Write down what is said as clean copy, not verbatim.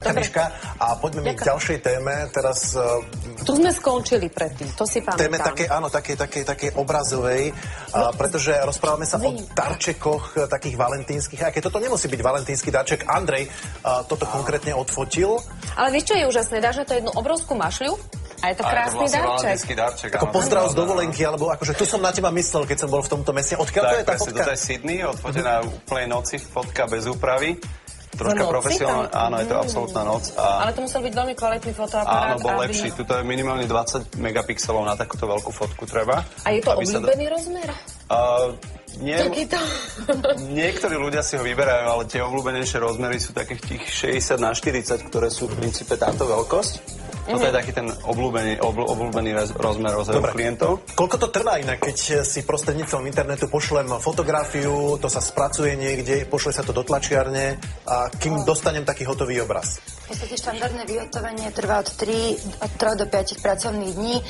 Miška, a poďme k ďalšej téme. Teraz tu sme skončili predtým, to si pamätám. Téme také obrazovej, pretože rozprávame sa o darčekoch takých valentínskych. Aj keď toto nemusí byť valentínsky darček. Andrej toto konkrétne odfotil. Ale vieš, čo je úžasné? Dáš na to jednu obrovskú mašľu a je to krásny darček. Ako pozdrav z dovolenky, alebo akože tu som na teba myslel, keď som bol v tomto meste. Odkiaľ to je tá fotka? Toto je Sydney, odfotená úplnej noci, fotka bez úpravy. Troška profesionálne, áno, je to absolútna noc. Ale to musel byť veľmi kvalitný fotoaparát. Áno, bol lepší. Tuto je minimálne 20 megapixelov na takúto veľkú fotku treba. A je to obľúbený rozmer? Niektorí ľudia si ho vyberajú, ale tie obľúbenejšie rozmery sú takých tých 60 na 40, ktoré sú v princípe táto veľkosť. Toto je taký ten obľúbený rozmer klientov. Koľko to trvá inak, keď si prostredníctvom internetu pošlem fotografiu, to sa spracuje niekde, pošle sa to do tlačiarne a kým dostanem taký hotový obraz? V podstate štandardné vyhotovenie trvá od 3 do 5 pracovných dní.